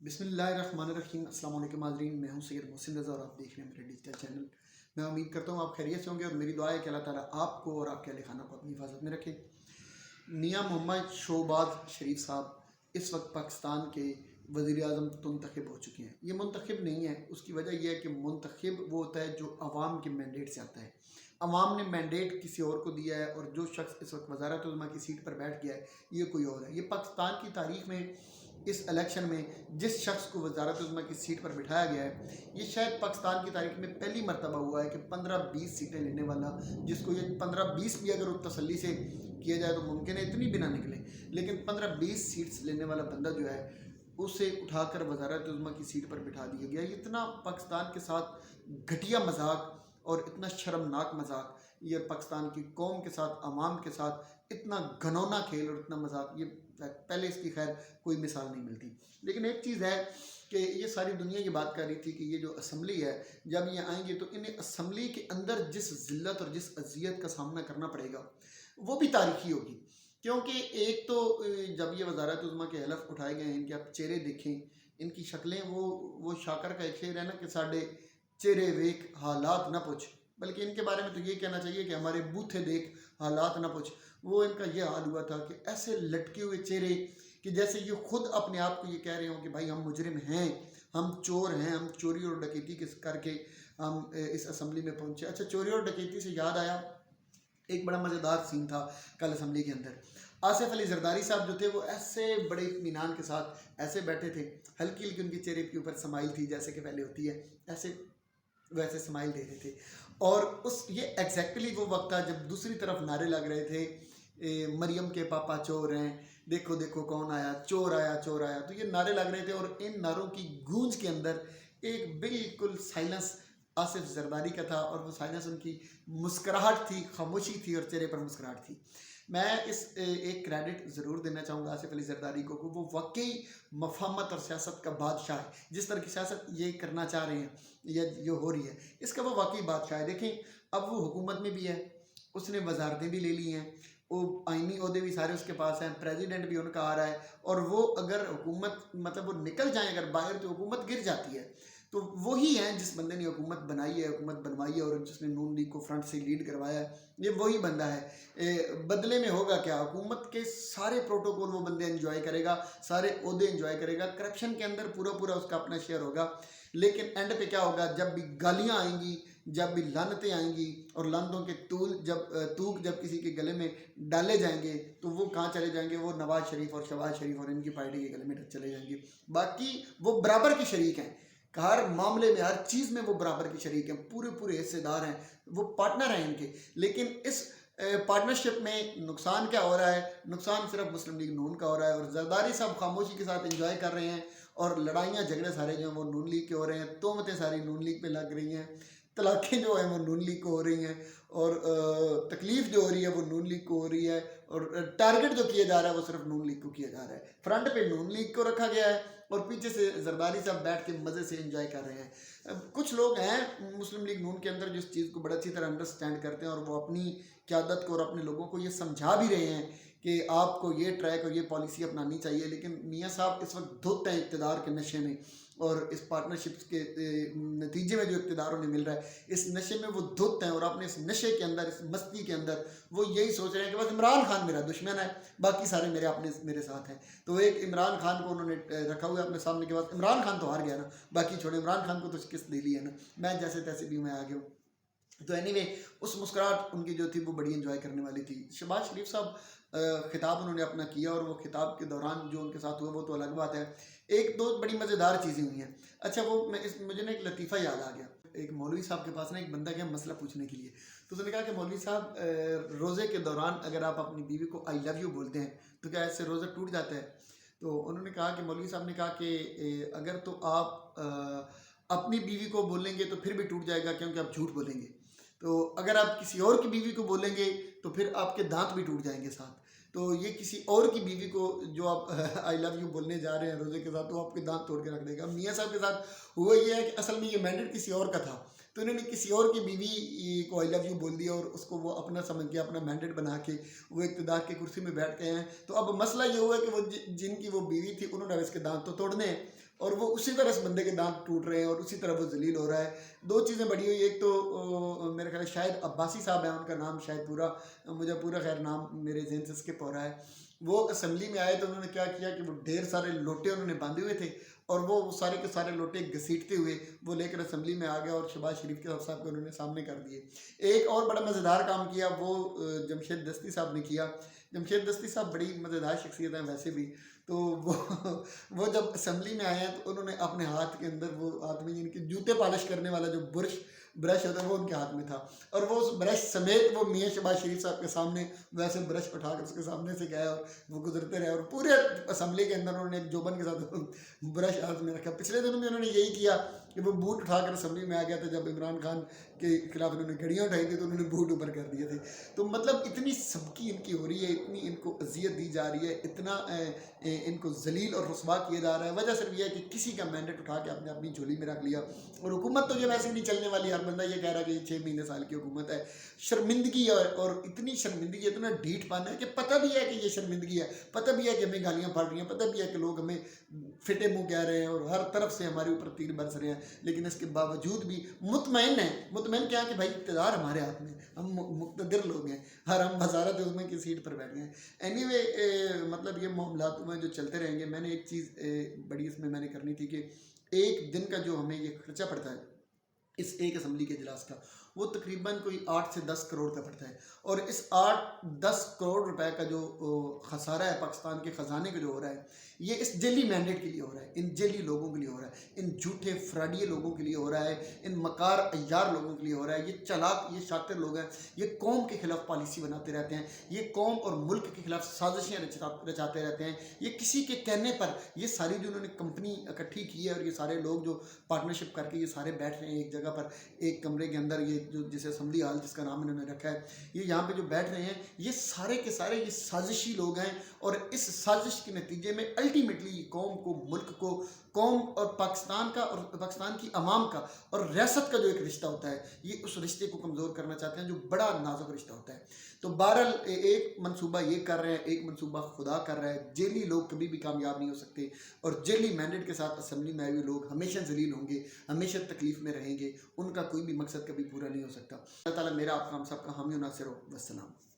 बिस्मिल्लाहिर्रहमानिर्रहीम। अस्सलाम वालेकुम नाज़रीन, मैं हूं सैयद मोहसिन रज़ा और आप देख रहे हैं मेरे डिजिटल चैनल। मैं उम्मीद करता हूं आप खैरियत से होंगे और मेरी दुआ है कि अल्लाह ताला आपको और आपके अहले खाना को अपनी हिफाजत में रखे। मियां मोहम्मद शहबाज शरीफ साहब इस वक्त पाकिस्तान के वज़ीर-ए-आज़म मुंतखब हो चुके हैं। ये मुंतखब नहीं है, उसकी वजह यह है कि मुंतखब वो होता है जो अवाम के मैंडेट से आता है। अवाम ने मैंडेट किसी और को दिया है और जो शख्स इस वक्त वज़ारत उज़्मा की सीट पर बैठ गया है ये कोई और है। ये पाकिस्तान की तारीख में इस इलेक्शन में जिस शख्स को वज़ारत उज़्मा की सीट पर बिठाया गया है, ये शायद पाकिस्तान की तारीख में पहली मरतबा हुआ है कि 15-20 सीटें लेने वाला, जिसको ये 15-20 भी अगर तसल्ली से किया जाए तो मुमकिन है इतनी भी ना निकले, लेकिन 15-20 सीट्स लेने वाला बंदा जो है उसे उठाकर वज़ारत उज़्मा की सीट पर बिठा दिया गया। इतना पाकिस्तान के साथ घटिया मजाक और इतना शर्मनाक मजाक, ये पाकिस्तान की कौम के साथ, अवाम के साथ इतना घनौना खेल और इतना मजाक, ये पहले इसकी खैर कोई मिसाल नहीं मिलती। लेकिन एक चीज़ है कि ये सारी दुनिया ये बात कर रही थी कि ये जो असम्बली है, जब ये आएंगे तो इन्हें असम्बली के अंदर जिस ज़िल्लत और जिस अजियत का सामना करना पड़ेगा वो भी तारीखी होगी। क्योंकि एक तो जब ये वज़ारत उज़्मा के हलफ उठाए गए हैं, इनके आप चेहरे देखें, इनकी शक्लें, वो शाकर का एक शेर है ना कि साढ़े चेहरे वेख हालात ना पूछ, बल्कि इनके बारे में तो ये कहना चाहिए कि हमारे बूथे देख हालात ना पूछ। वो इनका ये हाल हुआ था कि ऐसे लटके हुए चेहरे कि जैसे ये खुद अपने आप को ये कह रहे हो कि भाई हम मुजरिम हैं, हम चोर हैं, हम चोरी और डकैती करके हम इस असम्बली में पहुंचे। अच्छा, चोरी और डकैती से याद आया, एक बड़ा मज़ेदार सीन था कल असम्बली के अंदर। आसिफ अली जरदारी साहब जो थे वो ऐसे बड़े इत्मीनान के साथ ऐसे बैठे थे, हल्की हल्की उनके चेहरे के ऊपर स्माइल थी जैसे कि पहले होती है, ऐसे वैसे स्माइल दे रहे थे। और उस ये एग्जैक्टली वो वक्त था जब दूसरी तरफ नारे लग रहे थे, मरियम के पापा चोर हैं, देखो देखो कौन आया, चोर आया चोर आया। तो ये नारे लग रहे थे और इन नारों की गूंज के अंदर एक बिल्कुल साइलेंस आसिफ जरदारी का था, और वो साइलेंस उनकी मुस्कुराहट थी, खामोशी थी और चेहरे पर मुस्कुराहट थी। मैं इस एक क्रेडिट ज़रूर देना चाहूँगा आसिफ अली जरदारी को, वो वाकई मफाहमत और सियासत का बादशाह है। जिस तरह की सियासत ये करना चाह रहे हैं या जो हो रही है, इसका वो वाकई बादशाह है। देखें, अब वो हुकूमत में भी है, उसने वजारतें भी ले ली हैं, वो आइनी ओहदे भी सारे उसके पास हैं, प्रेसिडेंट भी उनका आ रहा है, और वो अगर हुकूमत मतलब वो निकल जाए अगर बाहर तो हुकूमत गिर जाती है। तो वही हैं जिस बंदे ने हुकूमत बनाई है, हुकूमत बनवाई है, और जिसने नून लीग को फ्रंट से लीड करवाया है, ये वही बंदा है। बदले में होगा क्या, हुकूमत के सारे प्रोटोकॉल वो बंदे एंजॉय करेगा, सारे ओहदे एंजॉय करेगा, करप्शन के अंदर पूरा पूरा उसका अपना शेयर होगा। लेकिन एंड पे क्या होगा, जब भी गालियाँ आएंगी, जब भी लानतें आएंगी और लानतों के तूक जब किसी के गले में डाले जाएंगे तो वो कहाँ चले जाएंगे, वो नवाज शरीफ और शहबाज शरीफ और इनकी पार्टी के गले में चले जाएंगे। बाकी वो बराबर के शरीक हैं, हर मामले में, हर चीज़ में वो बराबर के शरीक हैं, पूरे पूरे हिस्सेदार हैं, वो पार्टनर हैं इनके। लेकिन इस पार्टनरशिप में नुकसान क्या हो रहा है, नुकसान सिर्फ मुस्लिम लीग नून का हो रहा है, और जरदारी साहब खामोशी के साथ एंजॉय कर रहे हैं, और लड़ाइयाँ झगड़े सारे जो हैं वो नून लीग के हो रहे हैं, तोहमतें सारी नून लीग पे लग रही हैं, तलाक़ें जो हैं वो नून लीग को हो रही हैं, और तकलीफ़ जो हो रही है वो नून लीग को हो रही है, और टारगेट जो किया जा रहा है वो सिर्फ नून लीग को किया जा रहा है। फ्रंट पे नून लीग को रखा गया है और पीछे से जरदारी साहब बैठ के मज़े से एंजॉय कर रहे हैं। कुछ लोग हैं मुस्लिम लीग नून के अंदर जिस चीज़ को बड़ा अच्छी तरह अंडरस्टैंड करते हैं, और वो अपनी क़यादत को और अपने लोगों को ये समझा भी रहे हैं कि आपको ये ट्रैक और ये पॉलिसी अपनानी चाहिए। लेकिन मियाँ साहब इस वक्त धुत हैं इक़्तिदार के नशे में, और इस पार्टनरशिप के नतीजे में जो इक़्तिदार उन्हें मिल रहा है, इस नशे में वो धुत हैं, और अपने इस नशे के अंदर, इस मस्ती के अंदर वो यही सोच रहे हैं कि बस इमरान खान मेरा दुश्मन है, बाकी सारे मेरे साथ हैं। तो एक इमरान खान को उन्होंने रखा हुआ है अपने सामने के बाद। इमरान खान तो हार गया ना, बाकी छोड़े, इमरान खान को तो शिकस्त दे ली है ना, मैं जैसे तैसे भी मैं आ गया हूँ। तो एनीवे उस मुस्कुराहट उनकी जो थी वो बड़ी एंजॉय करने वाली थी। शहबाज शरीफ साहब खिताब उन्होंने अपना किया, और वो खिताब के दौरान जो उनके साथ हुआ वो तो अलग बात है। एक दो बड़ी मज़ेदार चीज़ें हुई हैं। अच्छा, वो मुझे ना एक लतीफ़ा याद आ गया। एक मौलवी साहब के पास ना एक बंदा गया मसला पूछने के लिए, तो उसने कहा कि मौलवी साहब, रोज़े के दौरान अगर आप अपनी बीवी को आई लव यू बोलते हैं तो क्या ऐसे रोज़ा टूट जाता है? तो उन्होंने कहा कि मौलवी साहब ने कहा कि अगर तो आप अपनी बीवी को बोलेंगे तो फिर भी टूट जाएगा, क्योंकि आप झूठ बोलेंगे। तो अगर आप किसी और की बीवी को बोलेंगे तो फिर आपके दांत भी टूट जाएंगे साथ। तो ये किसी और की बीवी को जो आप आई लव यू बोलने जा रहे हैं रोज़े के साथ, तो आपके दांत तोड़ के रख देगा। मियाँ साहब के साथ हुआ ये है कि असल में ये मैंडेट किसी और का था, तो इन्होंने किसी और की बीवी को आई लव यू बोल दिया, और उसको वो अपना समझ के अपना मैंडेट बना के वो इक़्तिदार की कुर्सी में बैठ गए हैं। तो अब मसला ये हुआ कि वो जिनकी वो बीवी थी उन्होंने अब इसके दांत तो तोड़ने हैं, اور وہ اسی طرح اس بندے کے دانت ٹوٹ رہے ہیں اور اسی طرح وہ ذلیل ہو رہا ہے. دو چیزیں بڑی ہوئی. ایک تو میرے خیال شاید عباسی صاحب ہیں ان کا نام, شاید مجھے پورا خیر نام میرے ذہن سے اسکپ ہو رہا ہے. وہ اسمبلی میں آئے تو انہوں نے کیا کیا کہ وہ ڈھیر سارے لوٹے انہوں نے باندھے ہوئے تھے اور وہ سارے کے سارے لوٹے گھسیٹتے ہوئے وہ لے کر اسمبلی میں آ گیا اور شہباز شریف کے صاحب کو انہوں نے سامنے کر دیے. ایک اور بڑا مزیدار کام کیا وہ جمشید دستی صاحب نے کیا. جمشید دستی صاحب بڑی مزیدار شخصیت ہیں ویسے بھی. تو وہ جب اسمبلی میں آئے ہیں تو انہوں نے اپنے ہاتھ کے اندر وہ آدمی جن کے جوتے پالش کرنے والا جو برش ہوتا ہے وہ ان کے ہاتھ میں تھا, اور وہ اس برش سمیت وہ میاں شہباز شریف صاحب کے سامنے ویسے برش اٹھا کر اس کے سامنے سے گئے اور وہ گزرتے رہے, اور پورے اسمبلی کے اندر انہوں نے ایک جوبن کے ساتھ برش ہاتھ میں رکھا. پچھلے دنوں میں انہوں نے یہی کیا کہ وہ بوٹ اٹھا کر اسمبلی میں آ گیا تھا جب عمران خان کے خلاف انہوں نے گھڑیاں اٹھائی تھی تو انہوں نے بوٹ اوپر کر دیے تھے. تو مطلب اتنی سبکی ان کی ہو رہی ہے, اتنی ان کو اذیت دی جا رہی ہے, اتنا ان کو ذلیل اور رسوا کیا جا رہا ہے. وجہ صرف یہ ہے کہ کسی کا مینڈیٹ اٹھا کے آپ نے اپنی جھولی میں رکھ لیا, اور حکومت تو یہ ویسے نہیں چلنے والی. ہر بندہ یہ کہہ رہا ہے کہ یہ 6 مہینے سال کی حکومت ہے. شرمندگی ہے, اور اتنی شرمندگی, اتنا ڈھیٹ پانا ہے کہ پتہ بھی ہے کہ یہ شرمندگی ہے, پتہ بھی ہے کہ ہمیں گالیاں پڑ رہی ہیں, پتہ بھی ہے کہ لوگ ہمیں فٹے منہ کہہ رہے ہیں اور ہر طرف سے ہمارے اوپر تیر برس رہے ہیں, لیکن اس کے باوجود بھی مطمئن ہیں. مطمئن کیا کہ بھائی اقتدار ہمارے ہاتھ میں, ہم مقتدر لوگ ہیں, ہر ہم وزارت عظمیٰ کی سیٹ پر بیٹھ گئے ہیں. اینی وے مطلب یہ معاملات میں جو چلتے رہیں گے. میں نے ایک چیز بڑی اس میں نے کرنی تھی کہ ایک دن کا جو ہمیں یہ خرچہ پڑتا ہے اس ایک اسمبلی کے اجلاس کا, وہ تقریباً کوئی 8 سے 10 کروڑ کا پڑتا ہے. اور اس 8-10 کروڑ روپے کا جو خسارہ ہے پاکستان کے خزانے کا جو ہو رہا ہے, یہ اس جعلی مینڈیٹ کے لیے ہو رہا ہے, ان جعلی لوگوں کے لیے ہو رہا ہے, ان جھوٹے فراڈیے لوگوں کے لیے ہو رہا ہے, ان مکار عیار لوگوں کے لیے ہو رہا ہے. یہ چلاک, یہ شاطر لوگ ہیں, یہ قوم کے خلاف پالیسی بناتے رہتے ہیں, یہ قوم اور ملک کے خلاف سازشیں رچاتے رہتے ہیں. یہ کسی کے کہنے پر یہ ساری جو انہوں نے کمپنی اکٹھی کی ہے, اور یہ سارے لوگ جو پارٹنرشپ کر کے یہ سارے بیٹھ رہے ہیں ایک جگہ پر, ایک کمرے کے اندر, یہ جو جسے اسمبلی ہال جس کا نام انہوں نے رکھا ہے, یہ یہاں پہ جو بیٹھ رہے ہیں یہ سارے کے سارے یہ سازشی لوگ ہیں. اور اس سازش کے نتیجے میں الٹیمیٹلی قوم کو, ملک کو, قوم اور پاکستان کا اور پاکستان کی عوام کا اور ریاست کا جو ایک رشتہ ہوتا ہے, یہ اس رشتے کو کمزور کرنا چاہتے ہیں جو بڑا نازک رشتہ ہوتا ہے. تو بہرحال ایک منصوبہ یہ کر رہے ہیں, ایک منصوبہ خدا کر رہا ہے. جیلی لوگ کبھی بھی کامیاب نہیں ہو سکتے, اور جیلی مینڈیٹ کے ساتھ اسمبلی میں آئے ہوئے لوگ ہمیشہ ذلیل ہوں گے, ہمیشہ تکلیف میں رہیں گے, ان کا کوئی بھی مقصد کبھی پورا نہیں ہو سکتا. اللہ تعالیٰ میرا آپ کا ہم سب کا حامی و ناصر ہو. والسلام.